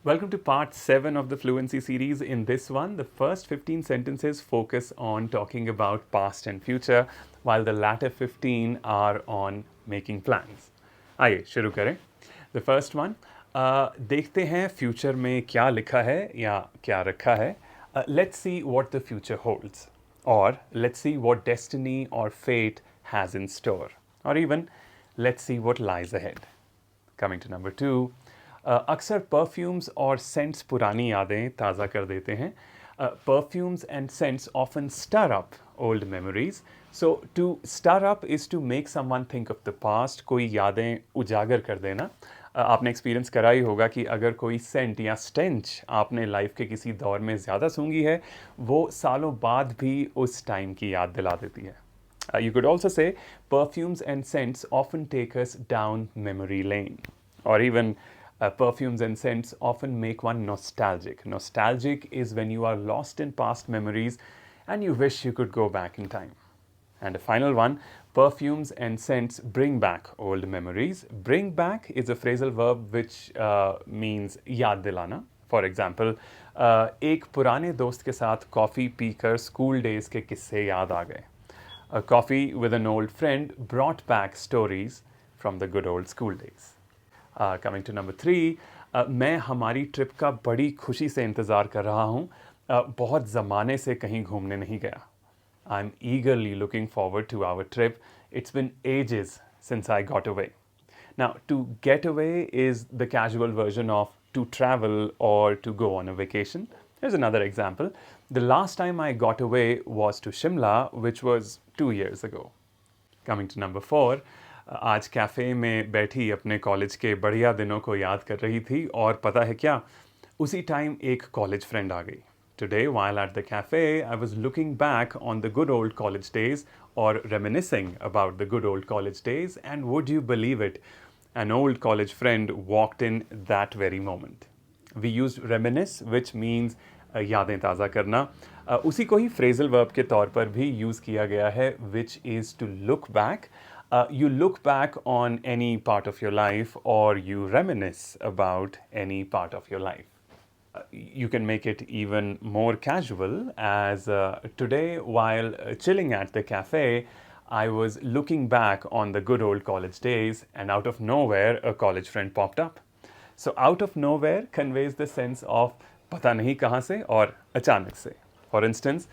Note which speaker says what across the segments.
Speaker 1: Welcome to part 7 of the Fluency series. In this one, the first 15 sentences focus on talking about past and future, while the latter 15 are on making plans. आइए शुरू करें. The first one, देखते हैं future में क्या लिखा है या क्या रखा है. Let's see what the future holds, or let's see what destiny or fate has in store, or even let's see what lies ahead. Coming to number 2, अक्सर परफ्यूम्स और सेंट्स पुरानी यादें ताज़ा कर देते हैं. Perfumes and scents often stir up old memories. So to stir up is to make someone think of the past. कोई यादें उजागर कर देना. आपने एक्सपीरियंस करा ही होगा कि अगर कोई सेंट या स्टेंच आपने लाइफ के किसी दौर में ज़्यादा सूंघी है, वो सालों बाद भी उस टाइम की याद दिला देती है. You could also say perfumes and scents often take us down memory lane, or even perfumes and scents often make one nostalgic. Nostalgic is when you are lost in past memories and you wish you could go back in time. And a final one, perfumes and scents bring back old memories. Bring back is a phrasal verb which means याद दिलाना. For example, एक पुराने दोस्त के साथ coffee पीकर school days के किस्से याद आ गए. A coffee with an old friend brought back stories from the good old school days. Coming to number 3, मैं हमारी ट्रिप का बड़ी खुशी से इंतज़ार कर रहा हूँ. बहुत ज़माने से कहीं घूमने नहीं गया. I'm eagerly looking forward to our trip. It's been ages since I got away. Now, to get away is the casual version of to travel or to go on a vacation. Here's another example. The last time I got away was to Shimla, which was 2 years ago. Coming to number 4, आज cafe में बैठी अपने college के बढ़िया दिनों को याद कर रही थी और पता है क्या, उसी टाइम एक कॉलेज फ्रेंड आ गई. Today, while at the cafe, I was looking back on the good old college days or reminiscing about the good old college days, and would you believe it, an old college friend walked in that very moment. We used reminisce, which means यादें ताज़ा करना. उसी को ही phrasal verb के तौर पर भी use किया गया है, which is to look back. You look back on any part of your life, or you reminisce about any part of your life. You can make it even more casual, as today, while chilling at the cafe, I was looking back on the good old college days, and out of nowhere, a college friend popped up. So, out of nowhere conveys the sense of पता नहीं कहाँ से और अचानक से. For instance,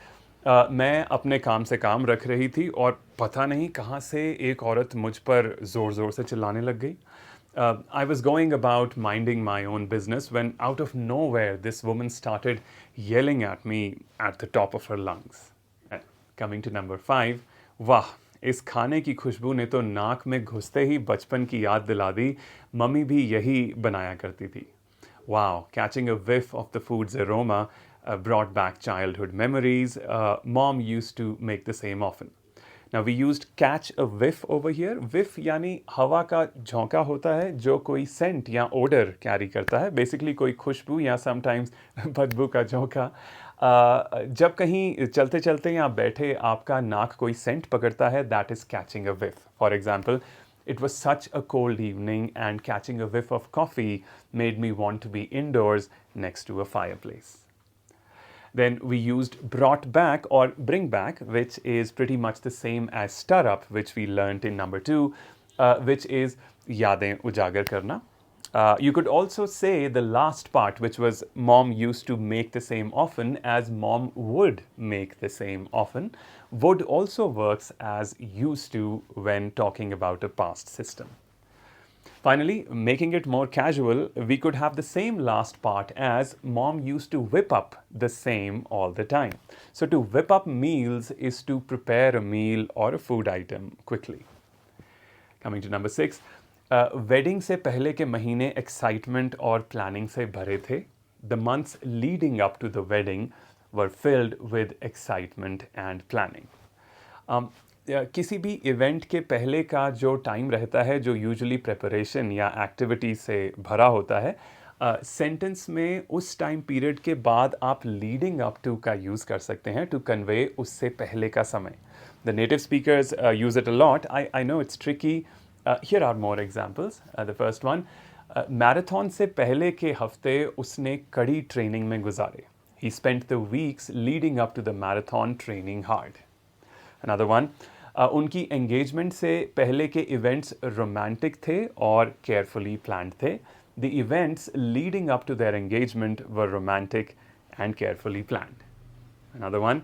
Speaker 1: मैं अपने काम से काम रख रही थी और पता नहीं कहाँ से एक औरत मुझ पर ज़ोर ज़ोर से चिल्लाने लग गई. I was going about minding my own business when out of nowhere this woman started yelling at me at the top of her lungs. Coming to number 5, वाह, इस खाने की खुशबू ने तो नाक में घुसते ही बचपन की याद दिला दी. मम्मी भी यही बनाया करती थी. Wow, catching a whiff of the food's aroma brought back childhood memories. Mom used to make the same often. Now we used catch a whiff over here. Whiff यानी हवा का झोंका होता है जो कोई scent या odor carry करता है. Basically कोई खुशबू या sometimes बदबू का झोंका. जब कहीं चलते चलते या बैठे आपका नाक कोई scent पकड़ता है, that is catching a whiff. For example, it was such a cold evening and catching a whiff of coffee made me want to be indoors next to a fireplace. Then we used brought back or bring back, which is pretty much the same as stir up, which we learnt in number 2, which is yadein ujagar karna. You could also say the last part, which was mom used to make the same often, as mom would make the same often. Would also works as used to when talking about a past system. Finally, making it more casual, we could have the same last part as mom used to whip up the same all the time. So to whip up meals is to prepare a meal or a food item quickly. Coming to number 6, wedding से पहले के महीने excitement और planning से भरे थे. The months leading up to the wedding were filled with excitement and planning. किसी भी इवेंट के पहले का जो टाइम रहता है, जो यूजुअली प्रिपरेशन या एक्टिविटी से भरा होता है, सेंटेंस में उस टाइम पीरियड के बाद आप लीडिंग अप टू का यूज़ कर सकते हैं टू कन्वे उससे पहले का समय. The native speakers use it a lot. I know it's tricky. Here are more examples. The first one, marathon से पहले के हफ्ते उसने कड़ी ट्रेनिंग में गुजारे. He spent the weeks leading up to the marathon training hard. Another one, उनकी engagement से पहले के इवेंट्स रोमांटिक थे और केयरफुली प्लान्ड थे. The events leading up to their engagement were romantic and carefully planned. Another one,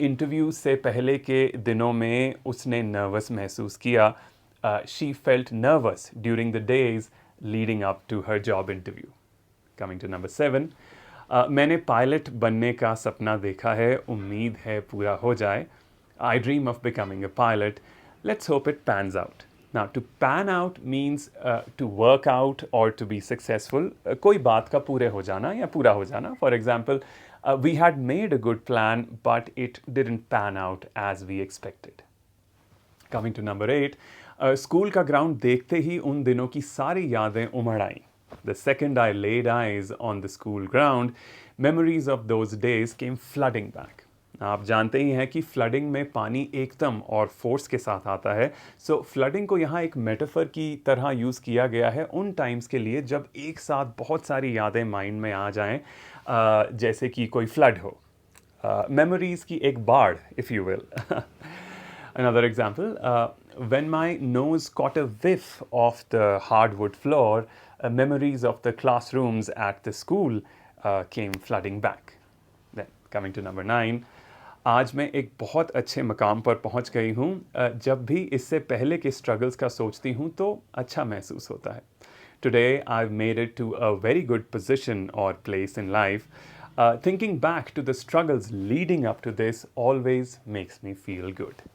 Speaker 1: interview से पहले के दिनों में उसने नर्वस महसूस किया. She felt nervous during the days leading up to her job interview. Coming to number 7, मैंने pilot बनने का सपना देखा है, उम्मीद है पूरा हो जाए. I dream of becoming a pilot. Let's hope it pans out. Now, to pan out means to work out or to be successful. कोई बात का पूरे हो जाना या पूरा हो जाना. For example, we had made a good plan, but it didn't pan out as we expected. Coming to number 8, school का ग्राउंड देखते ही उन दिनों की सारी यादें उमड़ आईं. The second I laid eyes on the school ground, memories of those days came flooding back. आप जानते ही हैं कि फ्लडिंग में पानी एकदम और फोर्स के साथ आता है. सो फ्लडिंग को यहाँ एक मेटाफर की तरह यूज़ किया गया है उन टाइम्स के लिए जब एक साथ बहुत सारी यादें माइंड में आ जाएं, जैसे कि कोई फ्लड हो. मेमोरीज की एक बाढ़, if you will. Another example, when my nose caught a whiff of the hardwood floor, memories of the classrooms at the school came flooding back. Then coming to number 9, आज मैं एक बहुत अच्छे मकाम पर पहुंच गई हूँ. जब भी इससे पहले के स्ट्रगल्स का सोचती हूँ तो अच्छा महसूस होता है. Today I've made it to a very good position or place in life. Thinking back to the struggles leading up to this always makes me feel good.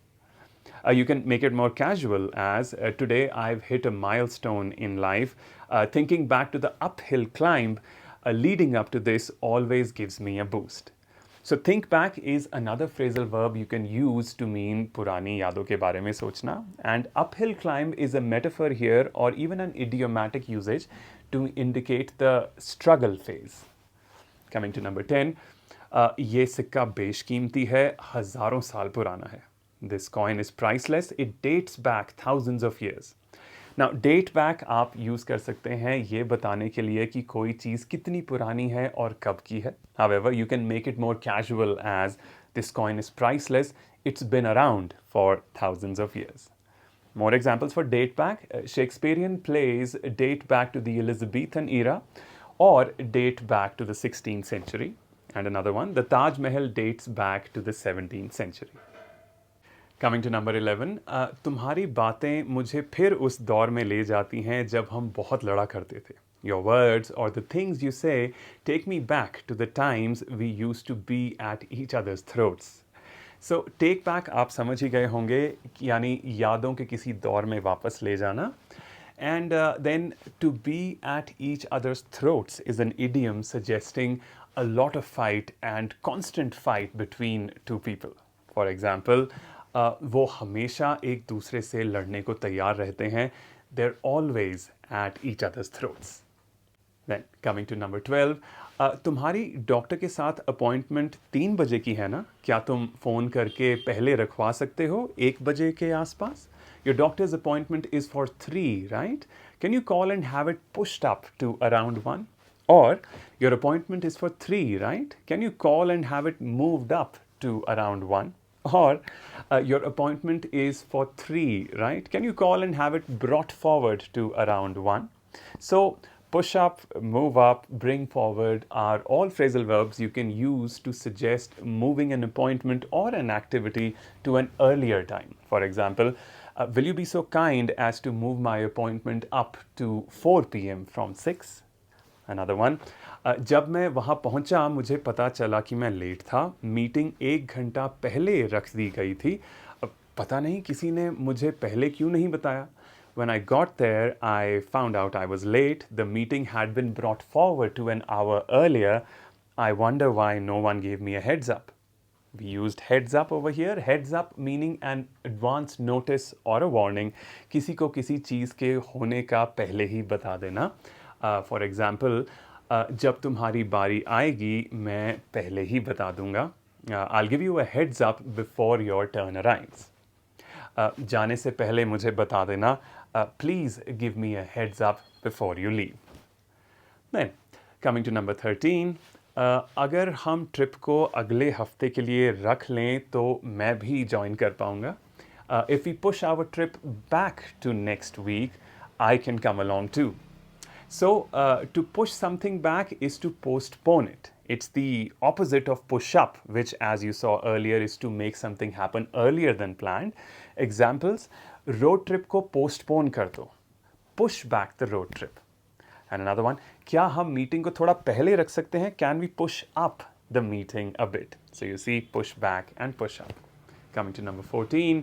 Speaker 1: You can make it more casual as today I've hit a milestone in life. Thinking back to the uphill climb leading up to this always gives me a boost. So think back is another phrasal verb you can use to mean पुरानी यादों के बारे में सोचना. And uphill climb is a metaphor here or even an idiomatic usage to indicate the struggle phase. Coming to number 10, ये सिक्का बेशकीमती है, हज़ारों साल पुराना है. This coin is priceless. It dates back thousands of years. Now, date back आप use कर सकते हैं ये बताने के लिए कि कोई चीज़ कितनी पुरानी है और कब की है. However, you can make it more casual as this coin is priceless. It's been around for thousands of years. More examples for date back. Shakespearean plays date back to the Elizabethan era or date back to the 16th century. And another one, the Taj Mahal dates back to the 17th century. Coming to number 11, तुम्हारी बातें मुझे फिर उस दौर में ले जाती हैं जब हम बहुत लड़ा करते थे. Your words or the things you say take me back to the times we used to be at each other's throats. So take back आप समझ ही गए होंगे, यानी यादों के किसी दौर में वापस ले जाना. And then to be at each other's throats is an idiom suggesting a lot of fight and constant fight between two people. For example, वो हमेशा एक दूसरे से लड़ने को तैयार रहते हैं. They're always at each other's throats. Then coming to number 12, तुम्हारी डॉक्टर के साथ अपॉइंटमेंट 3 बजे की है ना? क्या तुम फ़ोन करके पहले रखवा सकते हो 1 बजे के आसपास? Your doctor's appointment is for 3, right? Can you call and have it pushed up to around 1? Or your appointment is for 3, right? Can you call and have it moved up to around 1? Or your appointment is for 3, right? Can you call and have it brought forward to around 1? So push up, move up, bring forward are all phrasal verbs you can use to suggest moving an appointment or an activity to an earlier time. For example, will you be so kind as to move my appointment up to 4 p.m. from 6? Another one, जब मैं वहाँ पहुँचा मुझे पता चला कि मैं late था. मीटिंग 1 घंटा पहले रख दी गई थी. पता नहीं किसी ने मुझे पहले क्यों नहीं बताया. When I got there, I found out I was late. The meeting had been brought forward to an hour earlier. I wonder why no one gave me a heads up. We used heads up over here. Heads up meaning an advance notice or a warning. किसी को किसी चीज़ के होने का पहले ही बता देना. For example, जब तुम्हारी बारी आएगी मैं पहले ही बता दूंगा. I'll give you a heads up before your turn arrives. जाने से पहले मुझे बता देना. Please give me a heads up before you leave. Then, coming to number 13, अगर हम ट्रिप को अगले हफ्ते के लिए रख लें तो मैं भी ज्वाइन कर पाऊंगा. If we push our trip back to next week, I can come along too. So, to push something back is to postpone it. It's the opposite of push up, which, as you saw earlier, is to make something happen earlier than planned. Examples: road trip को postpone कर दो. Push back the road trip. And another one, क्या हम meeting को थोड़ा पहले रख सकते हैं? Can we push up the meeting a bit? So you see, push back and push up. Coming to number 14,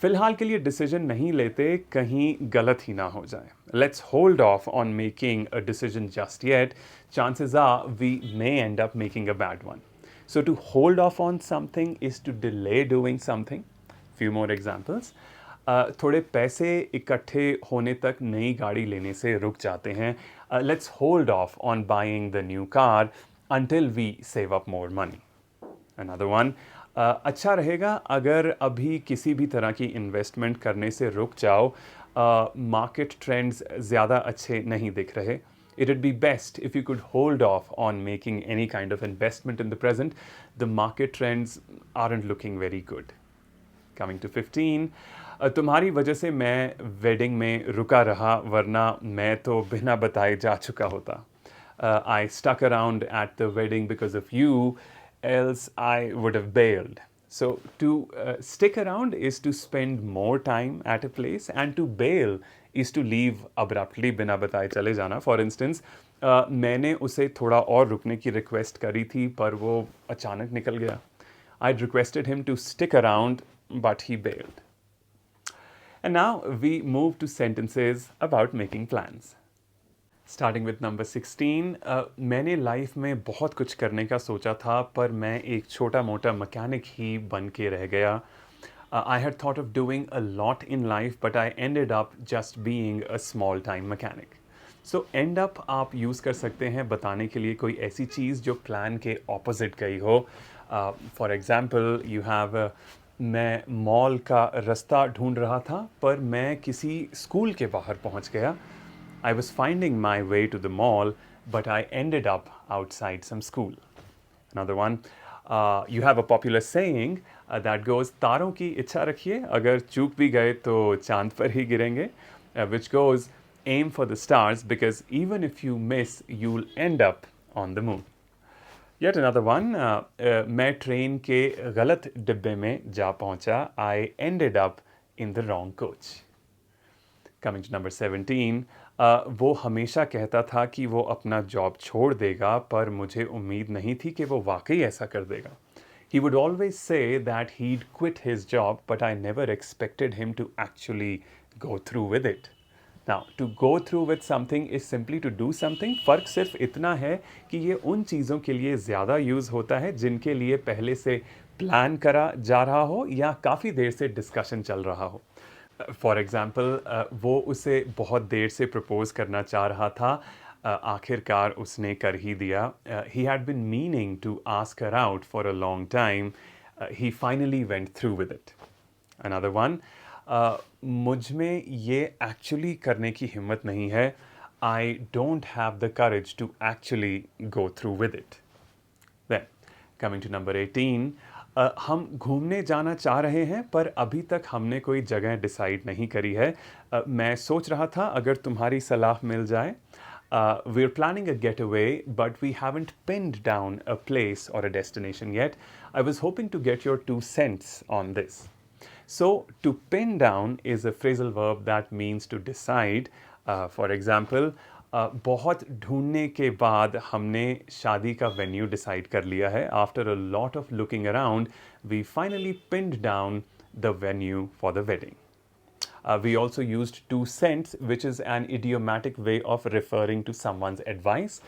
Speaker 1: फिलहाल के लिए डिसीजन नहीं लेते, कहीं गलत ही ना हो जाए. Let's hold off on making a decision just yet. Chances are we may end up making a bad one. So to hold off on something is to delay doing something. Few more examples. थोड़े पैसे इकट्ठे होने तक नई गाड़ी लेने से रुक जाते हैं. Let's hold off on buying the new car until we save up more money. Another one, अच्छा रहेगा अगर अभी किसी भी तरह की इन्वेस्टमेंट करने से रुक जाओ. मार्केट ट्रेंड्स ज़्यादा अच्छे नहीं दिख रहे. It would be best if you could hold off on making any kind of investment in the present. The market trends aren't looking very good. Coming to 15, तुम्हारी वजह से मैं वेडिंग में रुका रहा, वरना मैं तो बिना बताए जा चुका होता. I stuck around at the wedding because of you, else I would have bailed. So to stick around is to spend more time at a place, and to bail is to leave abruptly, बिना बताए चले जाना. For instance, मैंने उसे थोड़ा और रुकने की रिक्वेस्ट करी थी, पर वो अचानक निकल गया. I'd requested him to stick around, but he bailed. And now we move to sentences about making plans. Starting with number 16, मैंने लाइफ में बहुत कुछ करने का सोचा था, पर मैं एक छोटा मोटा मैकेनिक ही बन के रह गया. I had thought of doing a lot in life, but I ended up just being a small time mechanic. So end up आप यूज़ कर सकते हैं बताने के लिए कोई ऐसी चीज़ जो प्लान के ऑपोजिट गई हो. For example, you have मैं मॉल का रास्ता ढूंढ रहा था, पर मैं किसी स्कूल के बाहर पहुंच गया. I was finding my way to the mall, but I ended up outside some school. Another one, you have a popular saying that goes, तारों की इच्छा रखिए, अगर चूक भी गए तो चांद पर ही गिरेंगे, which goes, aim for the stars because even if you miss, you'll end up on the moon. Yet another one, मैं ट्रेन के गलत डिब्बे में जा पहुंचा. I ended up in the wrong coach. Coming to number 17, वो हमेशा कहता था कि वो अपना जॉब छोड़ देगा, पर मुझे उम्मीद नहीं थी कि वो वाकई ऐसा कर देगा. He would always say that he'd quit his job, but I never expected him to actually go through with it. Now, to go through with something is simply to do something. फ़र्क सिर्फ इतना है कि ये उन चीज़ों के लिए ज़्यादा यूज़ होता है जिनके लिए पहले से प्लान करा जा रहा हो या काफ़ी देर से डिस्कशन चल रहा हो. फॉर एग्ज़ाम्पल, वो उसे बहुत देर से प्रपोज करना चाह रहा था, आखिरकार उसने कर ही दिया. He had been meaning to ask her out for a long time. He finally went through with it. Another one, मुझ में ये एक्चुअली करने की हिम्मत नहीं है. I don't have the courage to actually go through with it. Then, coming to number 18, हम घूमने जाना चाह रहे हैं, पर अभी तक हमने कोई जगह डिसाइड नहीं करी है. मैं सोच रहा था अगर तुम्हारी सलाह मिल जाए. We're planning a getaway, but we haven't pinned down a place or a destination yet. I was hoping to get your 2 cents on this. So, to pin down is a phrasal verb that means to decide. For example, बहुत ढूंढने के बाद हमने शादी का venue decide कर लिया है. After a lot of looking around, we finally pinned down the venue for the wedding. We also used 2 cents, which is an idiomatic way of referring to someone's advice.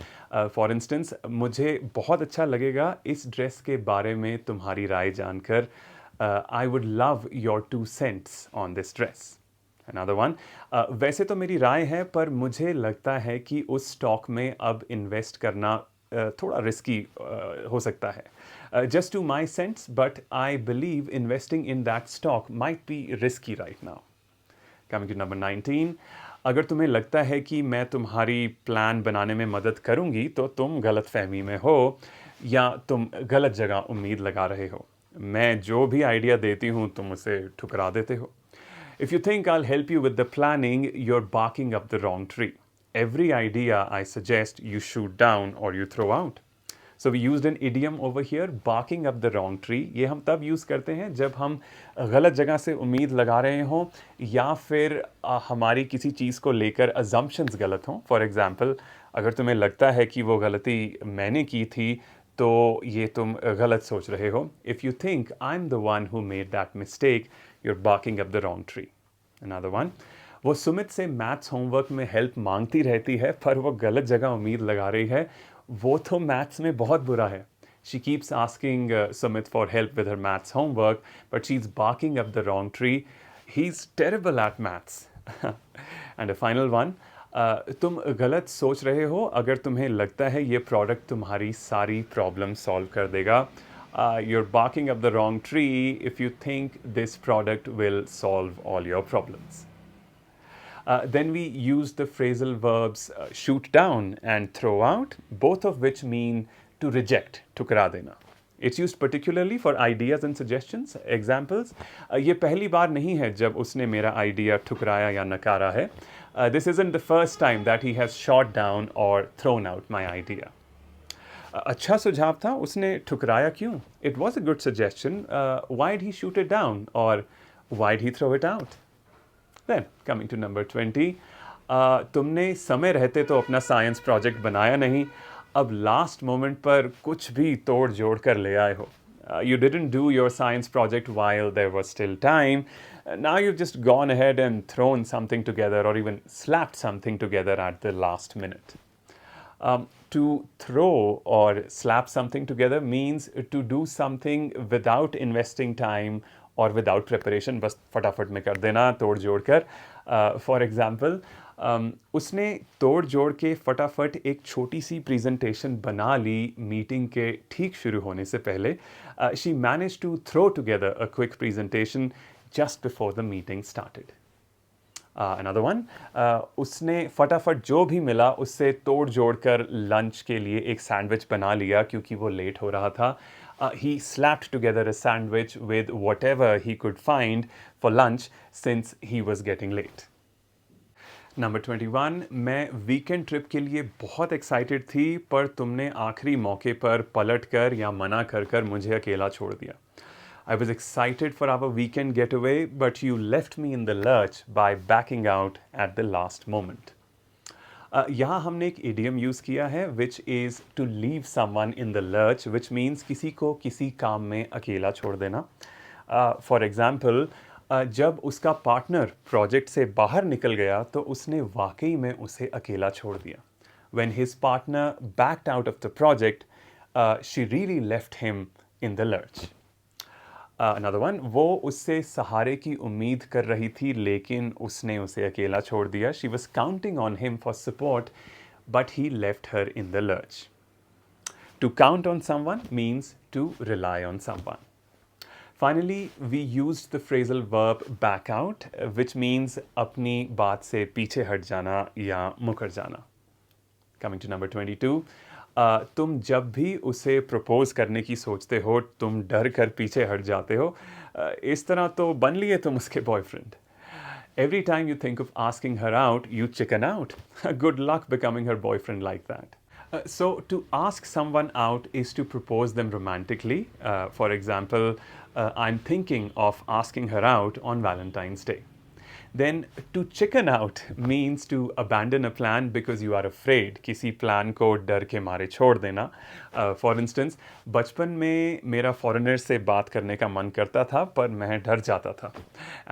Speaker 1: For instance, मुझे बहुत अच्छा लगेगा इस dress के बारे में तुम्हारी राय जानकर. I would love your 2 cents on this dress. Another one, वैसे तो मेरी राय है, पर मुझे लगता है कि उस स्टॉक में अब इन्वेस्ट करना थोड़ा रिस्की हो सकता है. Just 2 my cents, but I believe investing in that stock might be risky right now. Coming to number 19, अगर तुम्हें लगता है कि मैं तुम्हारी प्लान बनाने में मदद करूंगी तो तुम गलतफहमी में हो या तुम गलत जगह उम्मीद लगा रहे हो। मैं जो भी आइडिया देती हूँ तुम उसे ठुकरा देते हो। If you think I'll help you with the planning, you're barking up the wrong tree. Every idea I suggest you shoot down or you throw out. So we used an idiom over here, barking up the wrong tree. ये हम तब use करते हैं जब हम गलत जगह से उम्मीद लगा रहे हों या फिर हमारी किसी चीज़ को लेकर assumptions गलत हों। For example, अगर तुम्हें लगता है कि वो गलती मैंने की थी तो ये तुम गलत सोच रहे हो। If you think I'm the one who made that mistake, you're barking up the wrong tree. Another one, वो सुमित से मैथ्स होमवर्क में हेल्प मांगती रहती है पर वो गलत जगह उम्मीद लगा रही है। वो तो मैथ्स में बहुत बुरा है। She keeps asking Sumit for help with her maths homework, but she's barking up the wrong tree. He's terrible at maths. And a final one, तुम गलत सोच रहे हो अगर तुम्हें लगता है ये प्रोडक्ट तुम्हारी सारी प्रॉब्लम सॉल्व कर देगा। You're barking up the wrong tree if you think this product will solve all your problems. Then we use the phrasal verbs shoot down and throw out, both of which mean to reject, ठुकरा देना. It's used particularly for ideas and suggestions. Examples, ये पहली बार नहीं है जब उसने मेरा idea ठुकराया या नकारा है. This isn't the first time that he has shot down or thrown out my idea. अच्छा सुझाव था, उसने ठुकराया क्यों? It was a good suggestion. Why'd he shoot it down? Or why'd he throw it out? Then, coming to number 20, तुमने समय रहते तो अपना साइंस प्रोजेक्ट बनाया नहीं, अब लास्ट मोमेंट पर कुछ भी तोड़ जोड़ कर ले आए हो. You didn't do your science project while there was still time. Now you've just gone ahead and thrown something together or even slapped something together at the last minute. To throw or slap something together means to do something without investing time or without preparation, बस फटाफट में कर देना तोड़ जोड़ कर. For example, उसने तोड़ जोड़ के फटाफट एक छोटी सी प्रेजेंटेशन बना ली मीटिंग के ठीक शुरू होने से पहले. She managed to throw together a quick presentation just before the meeting started. Another one, उसने फटाफट जो भी मिला उससे तोड़ जोड़ कर लंच के लिए एक सैंडविच बना लिया क्योंकि वो लेट हो रहा था. He slapped together a sandwich with whatever he could find for lunch since he was getting late. Number 21, मैं वीकेंड ट्रिप के लिए बहुत एक्साइटेड थी पर तुमने आखिरी मौके पर पलट कर या मना कर कर मुझे अकेला छोड़ दिया. I was excited for our weekend getaway, but you left me in the lurch by backing out at the last moment. यहाँ हमने एक idiom यूज़ किया है which is to leave someone in the lurch, which means किसी को किसी काम में अकेला छोड़ देना. For example, जब उसका पार्टनर प्रोजेक्ट से बाहर निकल गया तो उसने वाकई में उसे अकेला छोड़ दिया. When his partner backed out of the project, she really left him in the lurch. Another one, वो उससे सहारे की उम्मीद कर रही थी लेकिन उसने उसे अकेला छोड़ दिया. She was counting on him for support, but he left her in the lurch. To count on someone means to rely on someone. Finally, we used the phrasal verb back out, which means अपनी बात से पीछे हट जाना या मुकर जाना. Coming to number 22, तुम जब भी उसे प्रपोज करने की सोचते हो तुम डर कर पीछे हट जाते हो. इस तरह तो बन लिए तुम उसके boyfriend. Every time you think of asking her out, you chicken out. Good luck becoming her boyfriend like that. So to ask someone out is to propose them romantically. For example, I'm thinking of asking her out on Valentine's Day. Then to chicken out means to abandon a plan because you are afraid. किसी plan को डर के मारे छोड़ देना. For instance, बचपन में मेरा foreigner से बात करने का मन करता था पर मैं डर जाता था.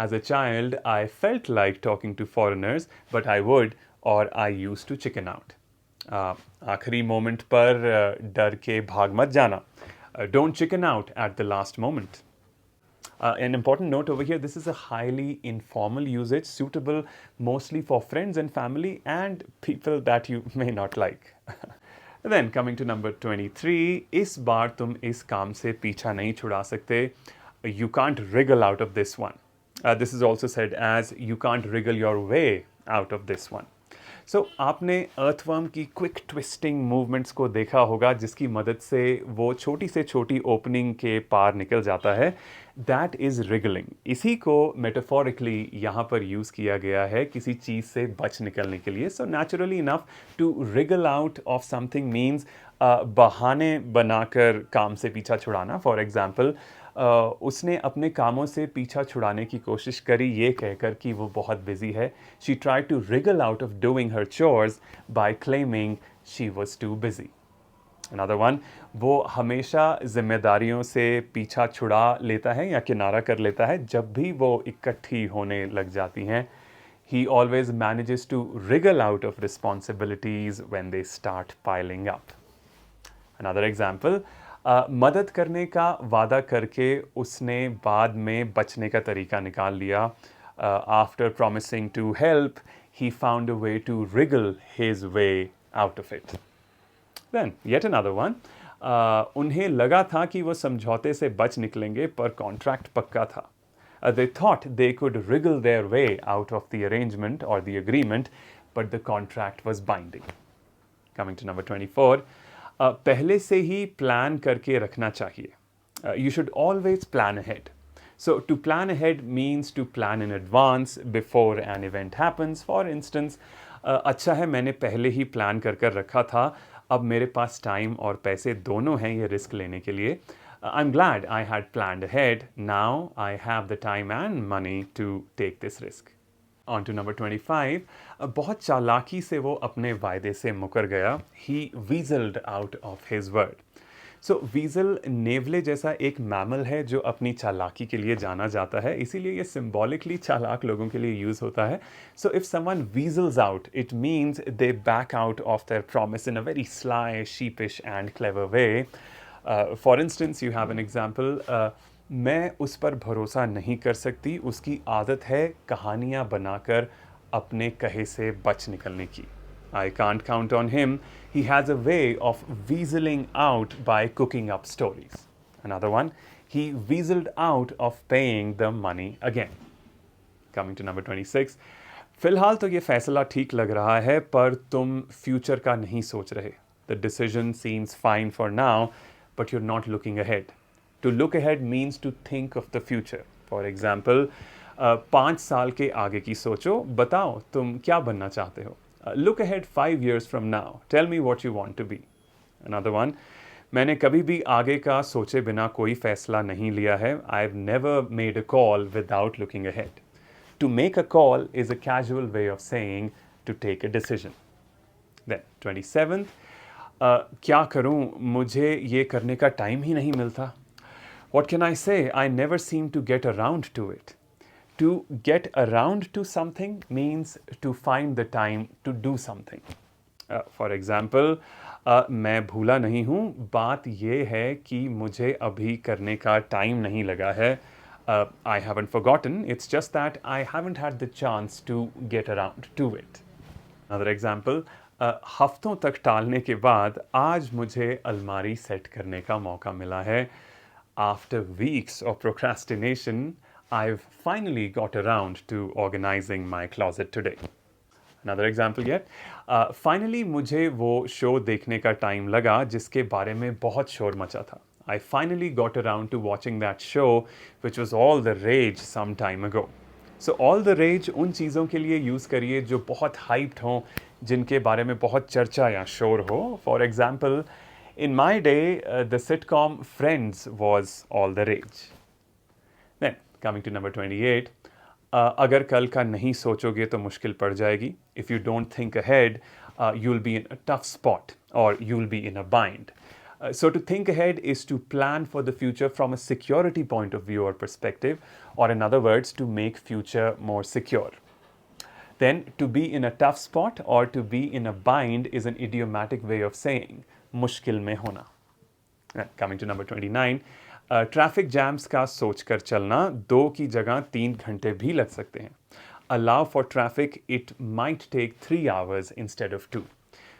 Speaker 1: As a child, I felt like talking to foreigners, but I would or I used to chicken out. आखिरी मोमेंट पर डर के भाग मत जाना. Don't chicken out at the last moment. An important note over here, this is a highly informal usage suitable mostly for friends and family and people that you may not like. Then coming to number 23, इस बार तुम इस काम से पीछा नहीं छुड़ा सकते. You can't wriggle out of this one. This is also said as you can't wriggle your way out of this one. So आपने अर्थवर्म की क्विक ट्विस्टिंग मूवमेंट्स को देखा होगा जिसकी मदद से वो छोटी से छोटी ओपनिंग के पार निकल जाता है. That is wriggling. इसी को मेटाफोरिकली यहाँ पर यूज़ किया गया है किसी चीज़ से बच निकलने के लिए. So naturally enough to wriggle out of something means बहाने बनाकर काम से पीछा छुड़ाना. फॉर एग्जाम्पल उसने अपने कामों से पीछा छुड़ाने की कोशिश करी ये कहकर कि वो बहुत बिजी है. She try to wriggle out of doing her chores by claiming she was too busy. Another one, वो हमेशा जिम्मेदारियों से पीछा छुड़ा लेता है या किनारा कर लेता है जब भी वो इकट्ठी होने लग जाती हैं. He always manages to wriggle out of responsibilities when they start piling up. Another example, मदद करने का वादा करके उसने बाद में बचने का तरीका निकाल लिया. After promising to help, he found a way to wriggle his way out of it. Then, yet another one, उन्हें लगा था कि वो समझौते से बच निकलेंगे पर कॉन्ट्रैक्ट पक्का था. They thought they could wriggle their way out of the arrangement or the agreement, but the contract was binding. Coming to number 24, पहले से ही प्लान करके रखना चाहिए. You should always plan ahead. So to plan ahead means to plan in advance before an event happens. For instance, अच्छा है मैंने पहले ही plan कर रखा था, अब मेरे पास टाइम और पैसे दोनों हैं ये रिस्क लेने के लिए. I'm glad I had planned ahead. Now I have the time and money to take this risk. On to number 25. बहुत चालाकी से वो अपने वायदे से मुकर गया. He weaseled out of his word. So weasel नेवले जैसा एक मैमल है जो अपनी चालाकी के लिए जाना जाता है, इसीलिए ये symbolically चालाक लोगों के लिए यूज़ होता है. So if someone weasels out, it means they back out of their promise in a very sly, sheepish and clever way. For instance, you have an example. मैं उस पर भरोसा नहीं कर सकती, उसकी आदत है कहानियाँ बनाकर अपने कहे से बच निकलने की. I can't count on him. He has a way of weaseling out by cooking up stories. Another one, he weaseled out of paying the money again. Coming to number 26. फिलहाल तो ये फैसला ठीक लग रहा है पर तुम फ्यूचर का नहीं सोच रहे. The decision seems fine for now, but you're not looking ahead. To look ahead means to think of the future. For example, 5 साल के आगे की सोचो, बताओ तुम क्या बनना चाहते हो. Look ahead 5 years from now. Tell me what you want to be. Another one, मैंने कभी भी आगे का सोचे बिना कोई फैसला नहीं लिया है. I've never made a call without looking ahead. To make a call is a casual way of saying to take a decision. Then 27th, क्या करूं, मुझे ये करने का टाइम ही नहीं मिलता. What can I say? I never seem to get around to it. To get around to something means to find the time to do something. For example, मैं भूला नहीं हूँ, बात ये है कि मुझे अभी करने का टाइम नहीं लगा है. I haven't forgotten, it's just that I haven't had the chance to get around to it. Another example, हफ्तों तक टालने के बाद आज मुझे अलमारी सेट करने का मौका मिला है. After weeks of procrastination, I've finally got around to organizing my closet today. Another example yet. Finally मुझे वो शो देखने का टाइम लगा जिसके बारे में बहुत शोर मचा था. I finally got around to watching that show which was all the rage some time ago. So all the rage उन चीज़ों के लिए यूज़ करिए जो बहुत hyped हों, जिनके बारे में बहुत चर्चा या शोर हो. For example, in my day, the sitcom Friends was all the rage. Then, coming to number 28, अगर कल का नहीं सोचोगे तो मुश्किल पड़ जाएगी. If you don't think ahead, you'll be in a tough spot or you'll be in a bind. So to think ahead is to plan for the future from a security point of view or perspective, or in other words, to make future more secure. Then, to be in a tough spot or to be in a bind is an idiomatic way of saying मुश्किल में होना. Coming to number 29, traffic jams का सोचकर चलना 2 की जगह 3 घंटे भी लग सकते हैं. Allow for traffic, it might take 3 hours instead of 2.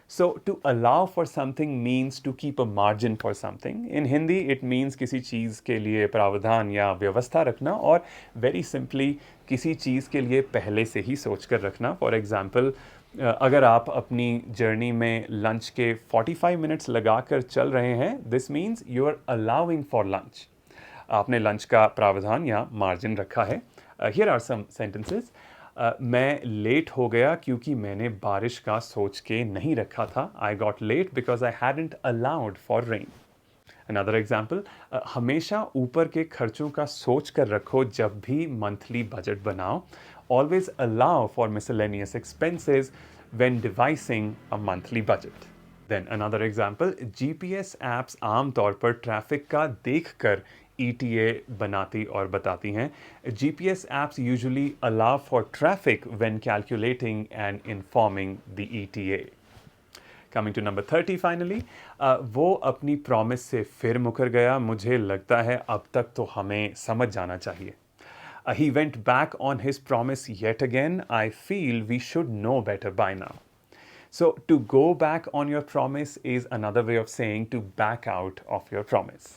Speaker 1: So to allow for something means to keep a margin for something. In Hindi it means किसी चीज़ के लिए प्रावधान या व्यवस्था रखना, और very simply किसी चीज़ के लिए पहले से ही सोच कर रखना. For example, अगर आप अपनी जर्नी में लंच के 45 मिनट्स लगा कर चल रहे हैं, this means you are allowing for lunch. आपने लंच का प्रावधान या मार्जिन रखा है. Here are some sentences. मैं लेट हो गया क्योंकि मैंने बारिश का सोच के नहीं रखा था. I got late because I hadn't allowed for rain. Another example, हमेशा ऊपर के खर्चों का सोच कर रखो जब भी मंथली बजट बनाओ. Always allow for miscellaneous expenses when devising a monthly budget. Then another example, GPS apps आमतौर पर ट्रैफिक का देखकर ETA बनाती और बताती हैं. GPS apps usually allow for traffic when calculating and informing the ETA. Coming to number 30 finally, वो अपनी प्रॉमिस से फिर मुकर गया. मुझे लगता है अब तक तो हमें समझ जाना चाहिए. He went back on his promise yet again. I feel we should know better by now. So to go back on your promise is another way of saying to back out of your promise.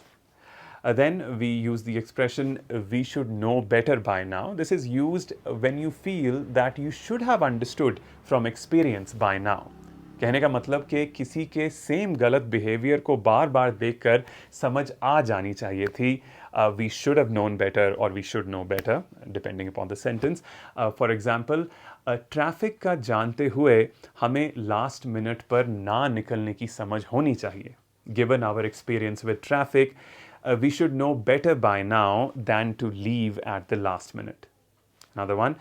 Speaker 1: Then we use the expression we should know better by now. This is used when you feel that you should have understood from experience by now. कहने का मतलब कि किसी के same गलत behaviour को बार बार देखकर समझ आ जानी चाहिए थी. We should have known better or we should know better depending upon the sentence. For example, traffic का जानते हुए हमें लास्ट मिनट पर ना निकलने की समझ होनी चाहिए. Given our experience with traffic, we should know better by now than to leave at the last minute. Another one,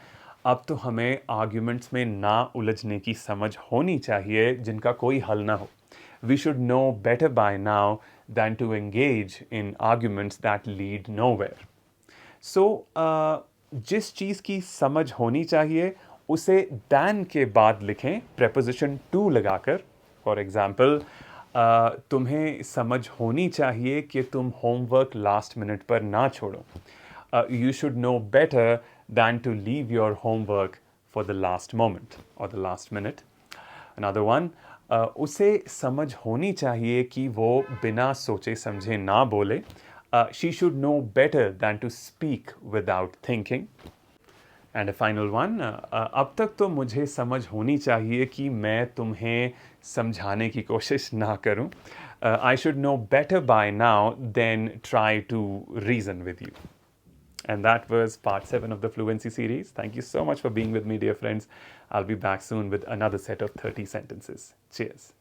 Speaker 1: अब तो हमें आर्ग्यूमेंट्स में ना उलझने की समझ होनी चाहिए जिनका कोई हल ना हो. We should know better by now than to engage in arguments that lead nowhere. So, जिस चीज़ की समझ होनी चाहिए उसे than के बाद लिखें preposition to लगाकर. For example, तुम्हें समझ होनी चाहिए कि तुम होमवर्क लास्ट मिनट पर ना छोड़ो. You should know better than to leave your homework for the last moment or the last minute. Another one, उसे समझ होनी चाहिए कि वो बिना सोचे समझे ना बोले. She should know better than to speak without thinking. And a final one, अब तक तो मुझे समझ होनी चाहिए कि मैं तुम्हें समझाने की कोशिश ना करूं. I should know better by now than try to reason with you. And that was part 7 of the Fluency series. Thank you so much for being with me, dear friends. I'll be back soon with another set of 30 sentences. Cheers.